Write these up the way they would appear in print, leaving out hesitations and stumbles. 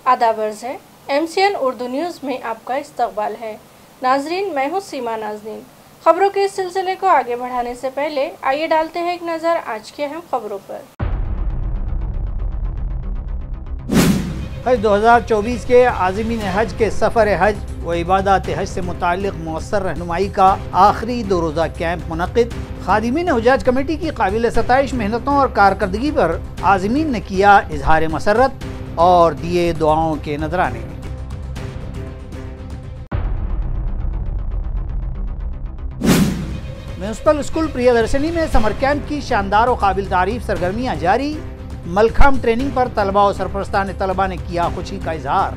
आदाब अर्ज़ है। MCN उर्दू न्यूज़ में आपका इस्तकबाल है। नाजरीन, मैं हूँ सीमा नाजरीन। खबरों के इस सिलसिले को आगे बढ़ाने से पहले आइए डालते हैं एक नज़र आज की अहम खबरों पर। हज 2024 के आज़मीन हज के सफ़र हज व इबादत हज से मुताल्लिक़ मौसर रहनुमाई का आखिरी 2 रोज़ा कैंप मुनक़िद। खादिमीन हुज्जाज कमेटी की काबिल सताइश मेहनतों और कारकर्दगी पर आज़मीन ने किया इजहार मसरत और दिए दुआओं के नजराने। म्यूनसिपल स्कूल प्रियदर्शनी में समर कैंप की शानदार और काबिल तारीफ सरगर्मियाँ जारी। मलखाम ट्रेनिंग पर तलबा और सरपरस्तान तलबा ने किया खुशी का इजहार।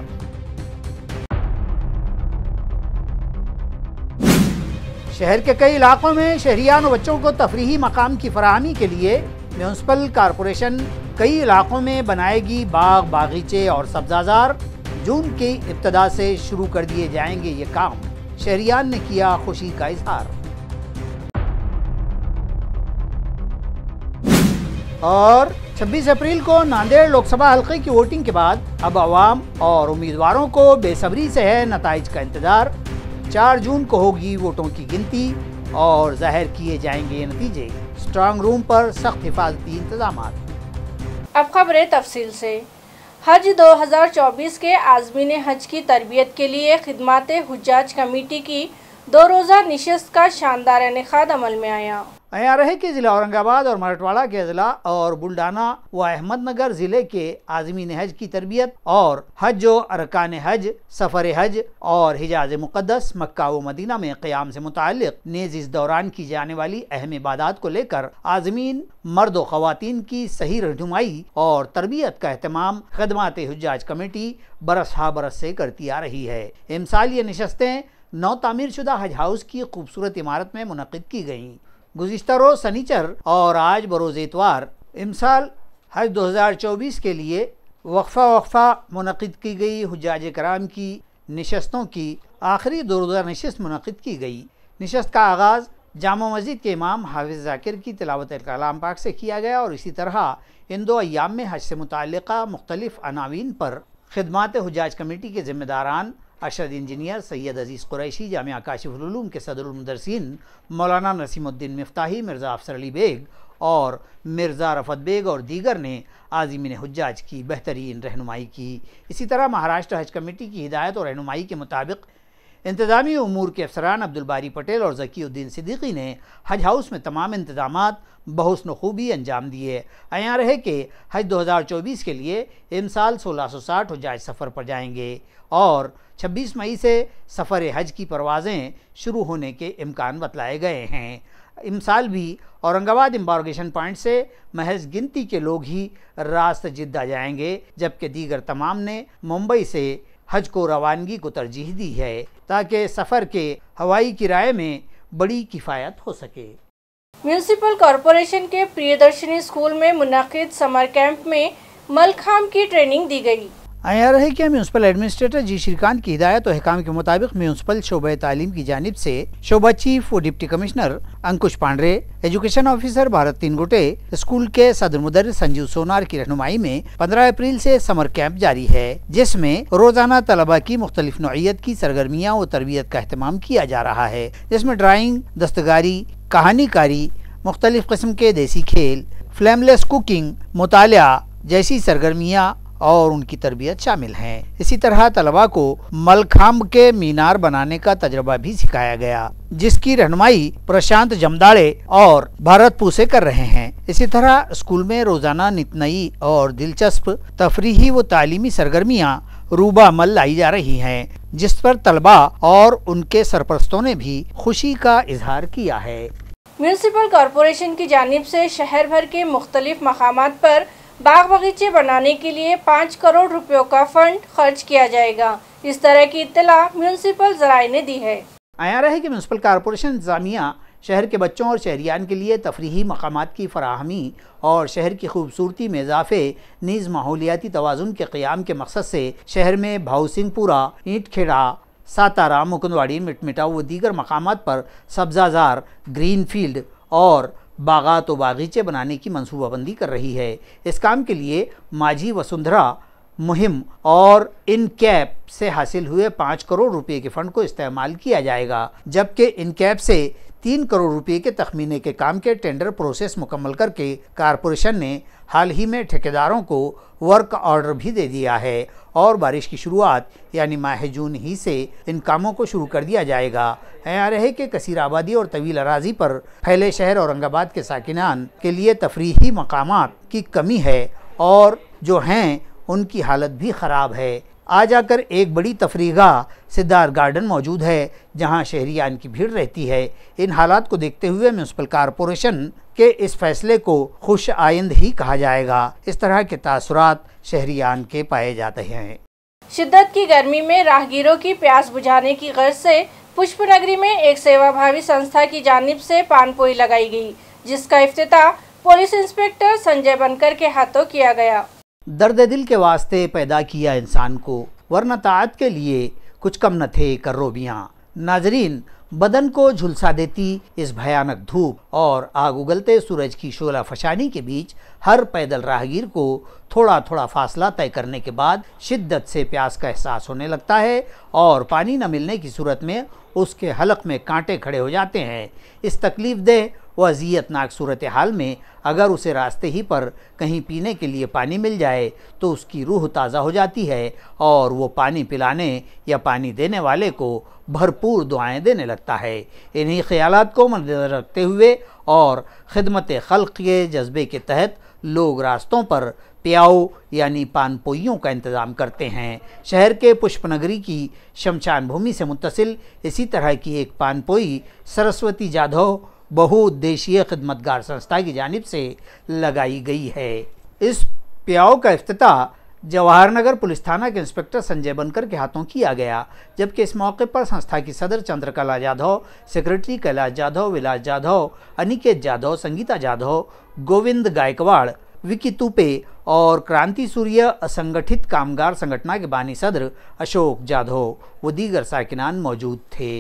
शहर के कई इलाकों में शहरियान और बच्चों को तफरीही मकाम की फराहमी के लिए म्यूनसिपल कॉरपोरेशन कई इलाकों में बनाएगी बाग, बागीचे और सब्जाजार। जून की इब्तदा से शुरू कर दिए जाएंगे ये काम। शहरियान ने किया खुशी का इजहार। और 26 अप्रैल को नांदेड़ लोकसभा हल्के की वोटिंग के बाद अब अवाम और उम्मीदवारों को बेसब्री से है नताइज का इंतजार। 4 जून को होगी वोटों की गिनती और जाहिर किए जाएंगे नतीजे। स्ट्रांग रूम पर सख्त हिफाजती इंतजाम। अब खबरें तफसील से। हज 2024 के आज़मीन हज की तरबियत के लिए खिदमात हुज्जाज कमेटी की 2 रोज़ा निशस्त का शानदार इनेकाद अमल में आया। यहाँ रहे कि ज़िला औरंगाबाद और मराठवाड़ा के ज़िला और बुल्डाना व अहमदनगर ज़िले के आज़मीन हज की तरबियत और हज व अरकान हज, सफ़र हज और हिजाज मुक़द्दस मक्का व मदीना में क़याम से मुताल्लिक़ नेज़ इस दौरान की जाने वाली अहम इबादात को लेकर आज़मीन मर्द व ख़वातीन की सही रहनुमाई और तरबियत का एहतमाम खिदमात हुज्जाज कमेटी बरस हा बरस से करती आ रही है। इमसाल ये नशस्तें नौ तामीर शुदा हज हाउस की खूबसूरत इमारत में मुनक़िद की गईं। गुज़िश्ता रोज़ सनीचर और आज बरोज़ इतवार इमसाल हज 2024 के लिए वक्फ़ा मुनक़िद की गई हुज्जाज कराम की नशस्तों की आखिरी 2 रोज़ा नशस्त मुनक़िद की गई। नशस्त का आगाज़ जामा मस्जिद के इमाम हाफिज़ ज़ाकिर की तिलावत कलाम पाक से किया गया और इसी तरह इन 2 अय्याम में हज से मुताल्लिक़ा मुख्तलिफ़ अनावीन पर खिदमात हुज्जाज कमेटी के ज़िम्मेदारान अरशद इंजीनियर सैयद अजीज़ कुरैशी, जामिया काशिफुल उलूम के सदरुल मुदर्रिसीन मौलाना नसीमुद्दीन मिफ्ताही, मिर्ज़ा अफसर अली बेग और मिर्ज़ा रफ़त बेग और दीगर ने आज़मीन हुज्जाज की बेहतरीन रहनुमाई की। इसी तरह महाराष्ट्र हज कमेटी की हिदायत और रहनुमाई के मुताबिक इंतज़ामी उमूर के अफसरान अब्दुल बारी पटेल और ज़कीउद्दीन सिद्दीकी ने हज हाउस में तमाम इंतज़ामात बहुस्न खूबी अंजाम दिए। यहाँ रहे कि हज 2024 के लिए इमसाल 1660 हुज्जाज सफ़र पर जाएंगे और 26 मई से सफ़र हज की परवाज़ें शुरू होने के इम्कान बतलाए गए हैं। इमसाल भी औरंगाबाद एम्बार्गेशन पॉइंट से महज गिनती के लोग ही रास्त जिद्दा जाएंगे, जबकि दीगर तमाम ने मुंबई से हज को रवानगी को तरजीह दी है ताकि सफ़र के हवाई किराए में बड़ी किफ़ायत हो सके। म्यूनसिपल कॉरपोरेशन के प्रियदर्शनी स्कूल में मुनक़िद समर कैंप में मलखाम की ट्रेनिंग दी गई। यहाँ रहे कि म्यूनसिपल एडमिनिस्ट्रेटर जी श्रीकांत की हिदायत और अहकाम के मुताबिक म्यूनसिपल शोबा तालीम की जानिब से शोबा चीफ व deputy commissioner Ankush Pande, education officer Bharat Tingute, school के सदर मुदर्रिस संजीव सोनार की रहनुमाई में 15 अप्रैल से समर कैंप जारी है, जिसमें रोजाना तलबा की मुख्तलिफ नौइयत की सरगर्मियाँ व तरबियत का एहतमाम किया जा रहा है, जिसमें ड्राइंग, दस्तकारी, कहानीकारी, मुख्तलिफ किस्म के देसी खेल, फ्लेमलेस कुकिंग, मुतालिया जैसी सरगर्मियाँ और उनकी तरबियत शामिल हैं। इसी तरह तलबा को मलखांब के मीनार बनाने का तजर्बा भी सिखाया गया, जिसकी रहनुमाई प्रशांत जमदाड़े और भारत पूसे कर रहे हैं। इसी तरह स्कूल में रोजाना नित नई और दिलचस्प तफरीही व तालीमी सरगर्मियाँ रूबा अमल लाई जा रही हैं, जिस पर तलबा और उनके सरपरस्तों ने भी खुशी का इजहार किया है। म्यूनसिपल कॉरपोरेशन की जानिब से शहर भर के मुख्तलिफ मकामात पर बाग बगीचे बनाने के लिए 5 करोड़ रुपयों का फंड खर्च किया जाएगा। इस तरह की इत्तला म्यूनसिपल ज़राए ने दी है। आया रहे कि म्यूनसिपल कॉरपोरेशन इंतज़ामिया शहर के बच्चों और शहरियान के लिए तफरीही मकामात की फराहमी और शहर की खूबसूरती में इजाफे नीज़ माहौलियाती तवाज़ुन के क़याम के मकसद से शहर में भाउसिंगपुरा, ईंट खेड़ा, सातारा, मुकुंदवाड़ी, मिटमिटाऊ व दीगर मकामात पर सब्ज़ाजार, ग्रीन फील्ड और बागात व बागीचे बनाने की मनसूबाबंदी कर रही है। इस काम के लिए माझी वसुंधरा मुहिम और इन कैप से हासिल हुए 5 करोड़ रुपए के फंड को इस्तेमाल किया जाएगा, जबकि इन कैप से 3 करोड़ रुपए के तखमीने के काम के टेंडर प्रोसेस मुकम्मल करके कारपोरेशन ने हाल ही में ठेकेदारों को वर्क ऑर्डर भी दे दिया है और बारिश की शुरुआत यानी माह जून ही से इन कामों को शुरू कर दिया जाएगा। यहाँ रहे कि कसीर आबादी और तवील अराजी पर फैले शहर औरंगाबाद के साकिनान के लिए तफरीही मकामात की कमी है और जो हैं उनकी हालत भी ख़राब है। आ जाकर एक बड़ी तफरीगाह सिद्धार्थ गार्डन मौजूद है जहां शहरियान की भीड़ रहती है। इन हालात को देखते हुए म्यूनसिपल कारपोरेशन के इस फैसले को खुश आइंद ही कहा जाएगा। इस तरह के तासुरात शहरियान के पाए जाते हैं। शिद्दत की गर्मी में राहगीरों की प्यास बुझाने की गर्ज से पुष्पनगरी में एक सेवाभावी संस्था की जानिब से पानपोई लगाई गई, जिसका इफ्तिताह पुलिस इंस्पेक्टर संजय बनकर के हाथों किया गया। दर्द दिल के वास्ते पैदा किया इंसान को, वरना ताअत के लिए कुछ कम न थे कर्रोबियाँ। नाजरीन, बदन को झुलसा देती इस भयानक धूप और आग उगलते सूरज की शोला फशानी के बीच हर पैदल राहगीर को थोड़ा थोड़ा फासला तय करने के बाद शिद्दत से प्यास का एहसास होने लगता है और पानी न मिलने की सूरत में उसके हलक में कांटे खड़े हो जाते हैं। इस तकलीफ दे व अज़ियतनाक सूरत हाल में अगर उसे रास्ते ही पर कहीं पीने के लिए पानी मिल जाए तो उसकी रूह ताज़ा हो जाती है और वो पानी पिलाने या पानी देने वाले को भरपूर दुआएं देने लगता है। इन्हीं ख्यालात को मद्देनज़र रखते हुए और खिदमत खल्क़ के जज्बे के तहत लोग रास्तों पर प्याऊ यानी पानपोइयों का इंतज़ाम करते हैं। शहर के पुष्पनगरी की शमशान भूमि से मुत्तसिल इसी तरह की एक पानपोई सरस्वती जाधव बहुउद्देशीय खिदमतगार संस्था की जानिब से लगाई गई है। इस प्याऊ का इफ्तिताह जवाहर नगर पुलिस थाना के इंस्पेक्टर संजय बनकर के हाथों किया गया, जबकि इस मौके पर संस्था की सदर चंद्रकला जाधव, सेक्रेटरी कैलाश जाधव, विलास जाधव, अनिकेत जाधव, संगीता जाधव, गोविंद गायकवाड़, विकी तुपे और क्रांति सूर्य असंगठित कामगार संगठन के बानी सदर अशोक जाधव व दीगर साकिनान मौजूद थे।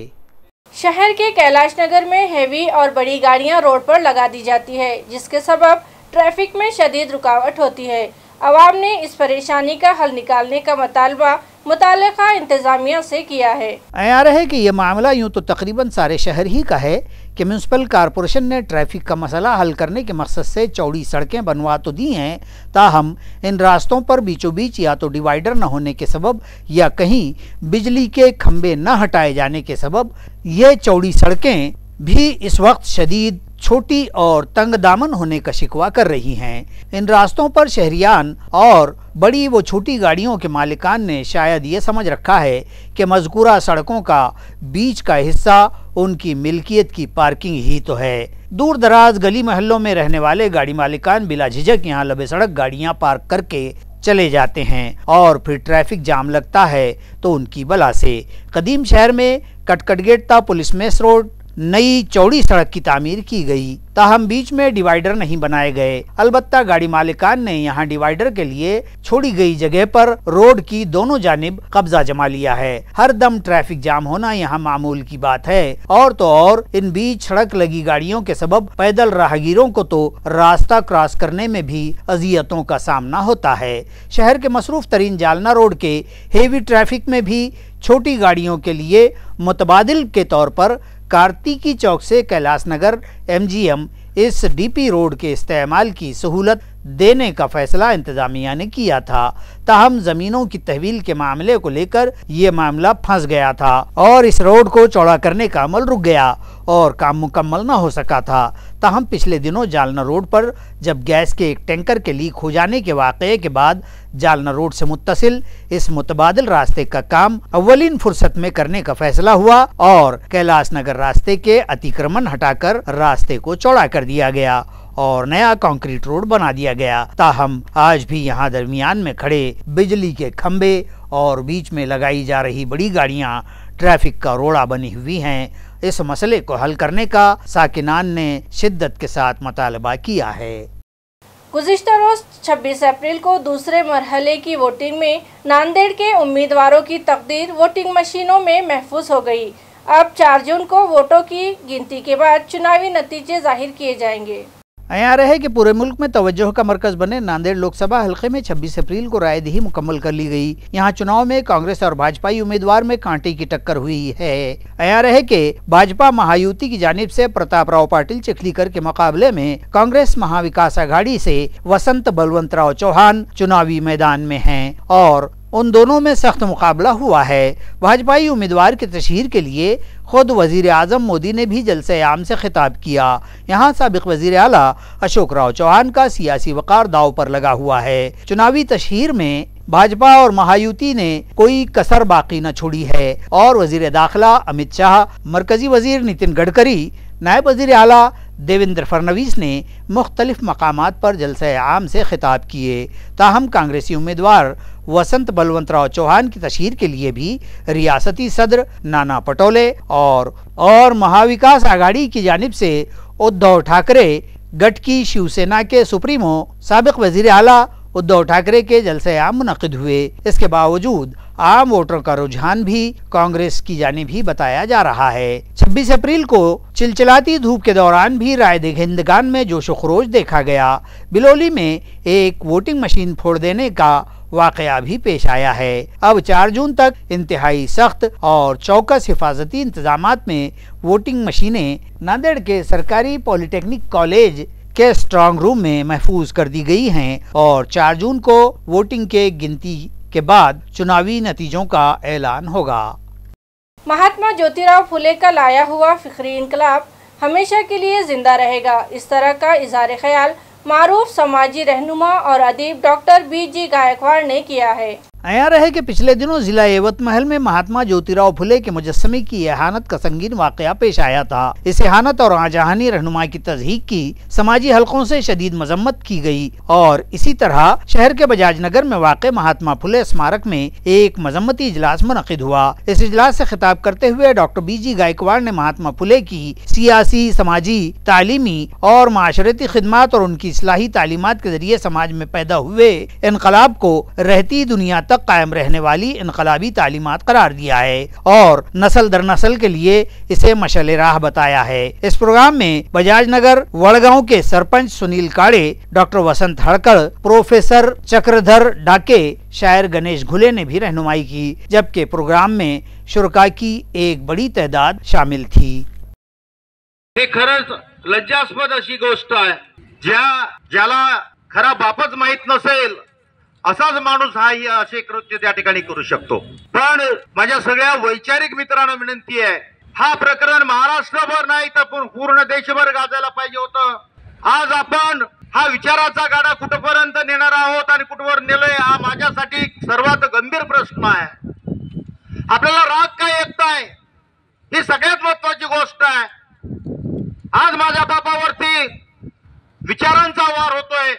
शहर के कैलाश नगर में हैवी और बड़ी गाड़ियां रोड पर लगा दी जाती है, जिसके सबब ट्रैफिक में शदीद रुकावट होती है। अवाम ने इस परेशानी का हल निकालने का मुतालबा मुताल्लिका इंतजामिया से किया है। यहाँ रहे कि यह मामला यूँ तो तकरीबन सारे शहर ही का है कि म्यूनसिपल कारपोरेशन ने ट्रैफिक का मसला हल करने के मकसद से चौड़ी सड़कें बनवा तो दी हैं, ताहम इन रास्तों पर बीचों बीच या तो डिवाइडर न होने के सबब या कहीं बिजली के खंभे न हटाए जाने के सबब ये चौड़ी सड़कें भी इस वक्त शदीद छोटी और तंग दामन होने का शिकवा कर रही हैं। इन रास्तों पर शहरियान और बड़ी व छोटी गाड़ियों के मालिकान ने शायद ये समझ रखा है कि मज़कूरा सड़कों का बीच का हिस्सा उनकी मिल्कियत की पार्किंग ही तो है। दूर दराज गली महल्लों में रहने वाले गाड़ी मालिकान बिला झिझक यहाँ लबे सड़क गाड़ियाँ पार्क करके चले जाते हैं और फिर ट्रैफिक जाम लगता है तो उनकी बला से। कदीम शहर में कटकट गेट ता पुलिस मेस रोड नई चौड़ी सड़क की तामीर की गई, ताहम बीच में डिवाइडर नहीं बनाए गए। अलबत्ता गाड़ी मालिकान ने यहाँ डिवाइडर के लिए छोड़ी गई जगह पर रोड की दोनों जानिब कब्जा जमा लिया है। हर दम ट्रैफिक जाम होना यहाँ मामूल की बात है और तो और इन बीच सड़क लगी गाड़ियों के सबब पैदल राहगीरों को तो रास्ता क्रॉस करने में भी अजियतों का सामना होता है। शहर के मसरूफ तरीन जालना रोड के हेवी ट्रैफिक में भी छोटी गाड़ियों के लिए मुतबादिल के तौर पर कार्तिकी चौक से कैलाश नगर MGM इस DP रोड के इस्तेमाल की सहूलत देने का फैसला इंतजामिया ने किया था, ताहम जमीनों की तहवील के मामले को लेकर ये मामला फंस गया था और इस रोड को चौड़ा करने का अमल रुक गया और काम मुकम्मल न हो सका था। ताहम पिछले दिनों जालना रोड पर जब गैस के एक टैंकर के लीक हो जाने के वाक़ये के बाद जालना रोड से मुत्तसिल इस मुतबादिल रास्ते का काम अव्वलीन फुर्सत में करने का फैसला हुआ और कैलाश नगर रास्ते के अतिक्रमण हटाकर रास्ते को चौड़ा कर दिया गया और नया कंक्रीट रोड बना दिया गया। ताहम आज भी यहाँ दरमियान में खड़े बिजली के खंभे और बीच में लगाई जा रही बड़ी गाड़ियाँ ट्रैफिक का रोड़ा बनी हुई हैं। इस मसले को हल करने का साकिनान ने शिद्दत के साथ मुतालबा किया है। गुज़िश्ता रोज 26 अप्रैल को दूसरे मरहले की वोटिंग में नांदेड़ के उम्मीदवारों की तकदीर वोटिंग मशीनों में महफूज हो गई। अब 4 जून को वोटों की गिनती के बाद चुनावी नतीजे जाहिर किए जाएंगे। यहाँ रहे कि पूरे मुल्क में तवज्जो का मरकज बने नांदेड़ लोकसभा हल्के में 26 अप्रैल को रायदही मुकम्मल कर ली गई। यहाँ चुनाव में कांग्रेस और भाजपाई उम्मीदवार में कांटे की टक्कर हुई है। यहाँ रहे कि भाजपा महायुति की जानिब से प्रताप राव पाटिल चिखलीकर के मुकाबले में कांग्रेस महाविकास आघाड़ी से वसंत बलवंतराव चौहान चुनावी मैदान में हैं और उन दोनों में सख्त मुकाबला हुआ है। भाजपाई उम्मीदवार की तशहीर के लिए खुद वजीर आजम मोदी ने भी जलसे आम से खिताब किया। यहाँ साबिक वजीर आला अशोक राव चौहान का सियासी वकार दाव पर लगा हुआ है। चुनावी तशहीर में भाजपा और महायुति ने कोई कसर बाकी न छोड़ी है और वजीर दाखिला अमित शाह, मरकजी वजीर नितिन गडकरी, नायब वजीर आला देवेंद्र फडणवीस ने मुख्तलिफ मकामात पर जलसे आम से खिताब किए। ताहम कांग्रेसी उम्मीदवार वसंत बलवंतराव चौहान की तशहीर के लिए भी रियासती सदर नाना पटोले और महाविकास आघाड़ी की जानिब से उद्धव ठाकरे, गट की शिवसेना के सुप्रीमो साबिक वजीर आला उद्धव ठाकरे के जलसे आम मुनक़िद हुए। इसके बावजूद आम वोटरों का रुझान भी कांग्रेस की जानिब ही बताया जा रहा है। 26 अप्रैल को चिलचिलाती धूप के दौरान भी रायदेहिंदगान में जोशो खरोश देखा गया। बिलोली में एक वोटिंग मशीन फोड़ देने का वाकया भी पेश आया है। अब 4 जून तक इंतहाई सख्त और चौकस हिफाजती इंतजामात में वोटिंग मशीनें नांदेड़ के सरकारी पॉलिटेक्निक कॉलेज के स्ट्रांग रूम में महफूज कर दी गई हैं और 4 जून को वोटिंग के गिनती के बाद चुनावी नतीजों का ऐलान होगा। महात्मा ज्योतिराव फुले का लाया हुआ फिक्री इनकलाब हमेशा के लिए जिंदा रहेगा। इस तरह का इज़हार ख्याल मारूफ समाजी रहनुमा और अदीब डॉक्टर BG गायकवाड़ ने किया है। यहाँ रहे कि पिछले दिनों जिला एवतमहल में महात्मा ज्योतिराव फुले के मुजस्समे की एहानत का संगीन वाकया पेश आया था। इस एहानत और आजहानी रहनुमा की तज़हीक की समाजी हलकों से शदीद मजम्मत की गई और इसी तरह शहर के बजाज नगर में वाक़े महात्मा फुले स्मारक में एक मजम्मती इजलास मुनक़िद हुआ। इस इजलास से खिताब करते हुए डॉक्टर BG गायकवाड़ ने महात्मा फुले की सियासी, समाजी, तालीमी और माशरती खिदमात और उनकी इस्लाही तालीमात के जरिए समाज में पैदा हुए इनकलाब को रहती दुनिया तक कायम रहने वाली इनकलाबी तालीमात करार दिया है और नस्ल दर नस्ल के लिए इसे मशाल राह बताया है। इस प्रोग्राम में बजाज नगर वड़गांव के सरपंच सुनील काड़े, डॉक्टर वसंत हड़कड़, प्रोफेसर चक्रधर डाके, शायर गणेश घुले ने भी रहनुमाई की, जबकि प्रोग्राम में शुरका की एक बड़ी तादाद शामिल थी। हे खरंच लज्जास्पद अशी गोष्ट आहे, ज्याला खरा बापच माहित नसेल असाच माणूस हा असे कृत्य त्या ठिकाणी करू शकतो। पण माझ्या सगळ्या वैचारिक मित्रांना विनंती आहे, हा प्रकरण महाराष्ट्रभर नाही तर पूर्ण देशभर गाजायला पाहिजे होतं। आज आपण हा विचाराचा गाडा कुठपर्यंत नेणार आहोत आणि कुठवर नेलोय हा माझ्यासाठी सर्वात गंभीर प्रश्न आहे। आपल्याला राग काय येतोय ही सगळ्यात महत्त्वाची गोष्ट आहे। आज माझ्या बापावरती विचारांचा वार होतोय,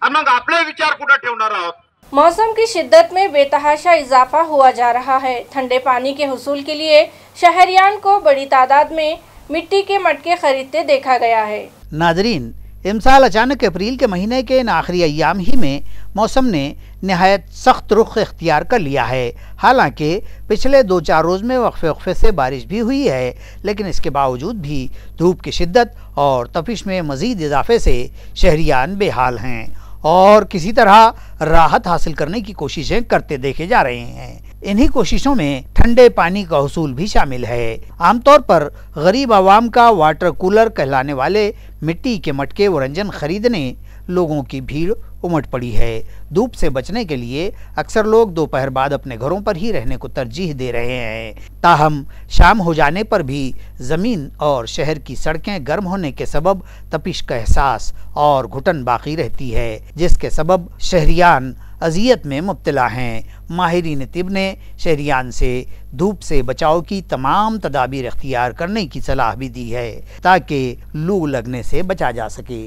मग आपले विचार कुठे ठेवणार आहोत। मौसम की शिद्दत में बेतहाशा इजाफा हुआ जा रहा है। ठंडे पानी के हुसूल के लिए शहरियान को बड़ी तादाद में मिट्टी के मटके खरीदते देखा गया है। नाजरीन, इमसाल अचानक अप्रैल के महीने के इन आखिरी अय्याम ही में मौसम ने नहायत सख्त रुख इख्तियार कर लिया है। हालांकि पिछले 2-4 रोज़ में वक्फे से बारिश भी हुई है, लेकिन इसके बावजूद भी धूप की शिद्दत और तपिश में मज़ीद इजाफे से शहरियान बेहाल हैं और किसी तरह राहत हासिल करने की कोशिशें करते देखे जा रहे हैं। इन्हीं कोशिशों में ठंडे पानी का हुसूल भी शामिल है। आमतौर पर गरीब आवाम का वाटर कूलर कहलाने वाले मिट्टी के मटके व रंजन खरीदने लोगों की भीड़ उमड़ पड़ी है। धूप से बचने के लिए अक्सर लोग दोपहर बाद अपने घरों पर ही रहने को तरजीह दे रहे हैं। ताहम शाम हो जाने पर भी ज़मीन और शहर की सड़कें गर्म होने के सबब तपिश का एहसास और घुटन बाकी रहती है, जिसके सबब शहरियान अजियत में मुब्तला हैं। माहिरीन तिब ने शहरियान से धूप से बचाव की तमाम तदाबीर इख्तियार करने की सलाह भी दी है ताकि लू लगने से बचा जा सके।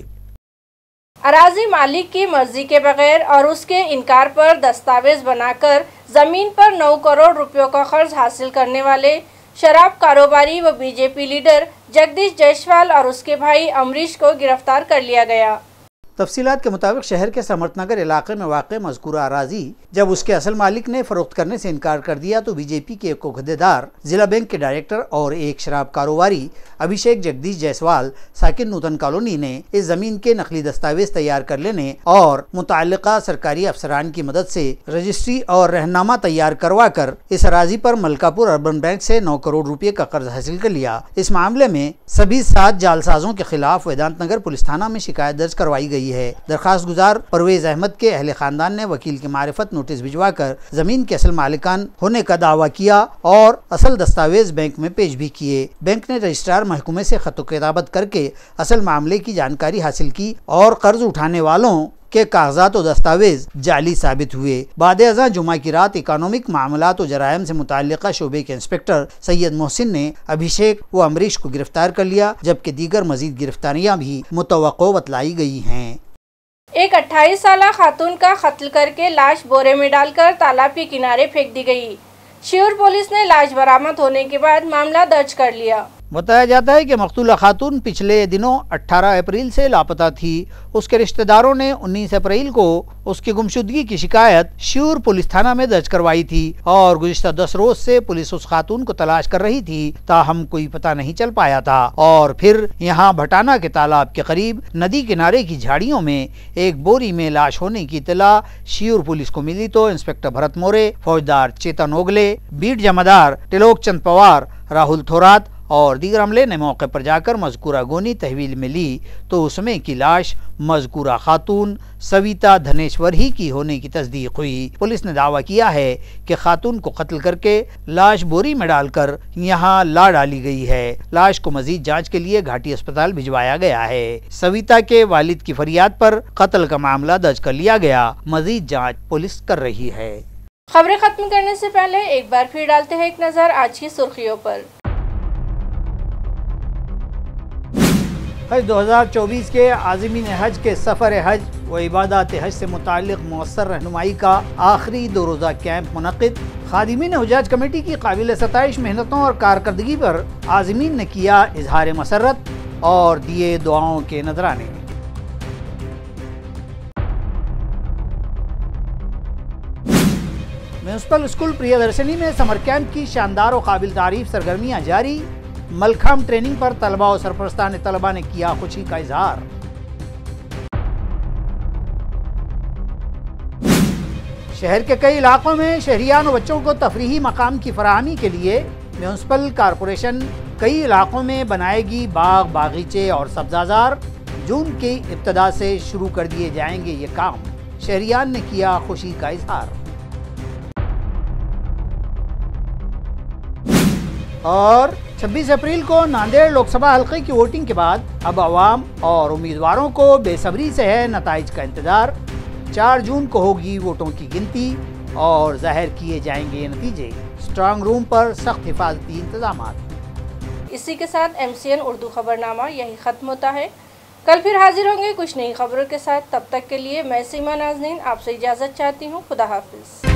अराजी मालिक की मर्जी के बगैर और उसके इनकार पर दस्तावेज बनाकर जमीन पर 9 करोड़ रुपयों का कर्ज हासिल करने वाले शराब कारोबारी व बीजेपी लीडर जगदीश जायसवाल और उसके भाई अमरीश को गिरफ्तार कर लिया गया। तफसीलात के मुताबिक शहर के समर्थनगर इलाके में वाक़ मज़कूरा अराज़ी जब उसके असल मालिक ने फरोख्त करने से इनकार कर दिया तो बीजेपी के एक ओहदेदार, जिला बैंक के डायरेक्टर और एक शराब कारोबारी अभिषेक जगदीश जायसवाल साकिन नूतन कॉलोनी ने इस जमीन के नकली दस्तावेज तैयार कर लेने और मुताल्लिका सरकारी अफसरान की मदद से रजिस्ट्री और रहनामा तैयार करवा कर इस अराजी पर मलकापुर अर्बन बैंक से 9 करोड़ रुपए का कर्ज हासिल कर लिया। इस मामले में सभी 7 जालसाजों के खिलाफ वेदांत नगर पुलिस थाना में शिकायत दर्ज करवाई गई है। दरखास्त गुजार परवेज अहमद के अहले खानदान ने वकील की मारिफत नोटिस भिजवाकर जमीन के असल मालिकान होने का दावा किया और असल दस्तावेज बैंक में पेश भी किए। बैंक ने रजिस्ट्रार महकमे से खत किताबत करके असल मामले की जानकारी हासिल की और कर्ज उठाने वालों के कागजात और दस्तावेज जाली साबित हुए। बाद-ए-अज़ां जुमा की रात इकोनॉमिक मामलात और जराइम से मुताल्लिका शोबे के इंस्पेक्टर सैयद मोहसिन ने अभिषेक व अमरीश को गिरफ्तार कर लिया, जबकि दीगर मजीद गिरफ्तारियां भी मुतवक्को बतलाई गई हैं। एक 28 साला खातून का कत्ल करके लाश बोरे में डालकर तालाब के किनारे फेंक दी गई। शिऊर पुलिस ने लाश बरामद होने के बाद मामला दर्ज कर लिया। बताया जाता है कि मकतूला खातून पिछले दिनों 18 अप्रैल से लापता थी। उसके रिश्तेदारों ने 19 अप्रैल को उसकी गुमशुदगी की शिकायत शिऊर पुलिस थाना में दर्ज करवाई थी और गुज़िश्ता 10 रोज से पुलिस उस खातून को तलाश कर रही थी, ताहम कोई पता नहीं चल पाया था। और फिर यहाँ भटाना के तालाब के करीब नदी किनारे की झाड़ियों में एक बोरी में लाश होने की इत्तला शिऊर पुलिस को मिली तो इंस्पेक्टर भरत मोरे, फौजदार चेतन ओगले, बीट जमादार तिलोक चंद पवार, राहुल थोरात और दीगर अमले ने मौके पर जाकर मज़कूरा गोनी तहवील में ली तो उसमें की लाश मज़कूरा खातून सविता धनेश्वर ही की होने की तस्दीक हुई। पुलिस ने दावा किया है कि खातून को कत्ल करके लाश बोरी में डालकर यहाँ ला डाली गई है। लाश को मजीद जांच के लिए घाटी अस्पताल भिजवाया गया है। सविता के वालिद की फरियाद पर कत्ल का मामला दर्ज कर लिया गया। मजीद जाँच पुलिस कर रही है। खबरें खत्म करने से पहले एक बार फिर डालते हैं एक नजर आज की सुर्खियों पर। हज 2024 के आज़मीन हज के सफ़र हज व इबादत हज से मुताल्लिक़ मौसर रहनुमाई का आखिरी 2 रोज़ा कैंप मुनक़िद। खादिमीन हुज्जाज कमेटी की काबिल सताइश मेहनतों और कारकर्दगी पर आज़मीन ने किया इजहार मसरत और दिए दुआओं के नजराने। म्यूनसिपल स्कूल प्रियदर्शनी में समर कैंप की शानदार और काबिल तारीफ सरगर्मियाँ जारी। मलखाम ट्रेनिंग पर तलबा और सरपरस्तान तलबा ने किया खुशी का इजहार। शहर के कई इलाकों में शहरियान और बच्चों को तफरीही मकाम की फराहमी के लिए म्यूनसिपल कॉरपोरेशन कई इलाकों में बनाएगी बाग, बागीचे और सब्जाजार। जून की इब्तदा से शुरू कर दिए जाएंगे ये काम। शहरियान ने किया खुशी का इजहार। और 26 अप्रैल को नांदेड़ लोकसभा हल्के की वोटिंग के बाद अब अवाम और उम्मीदवारों को बेसब्री से है नताइज का इंतजार। 4 जून को होगी वोटों की गिनती और जाहिर किए जाएंगे ये नतीजे। स्ट्रांग रूम पर सख्त हिफाजती इंतजाम। इसी के साथ MCN उर्दू खबरनामा यही खत्म होता है। कल फिर हाजिर होंगे कुछ नई खबरों के साथ। तब तक के लिए मैं सीमा नाज़नीन आपसे इजाज़त चाहती हूँ। खुदा हाफिज़।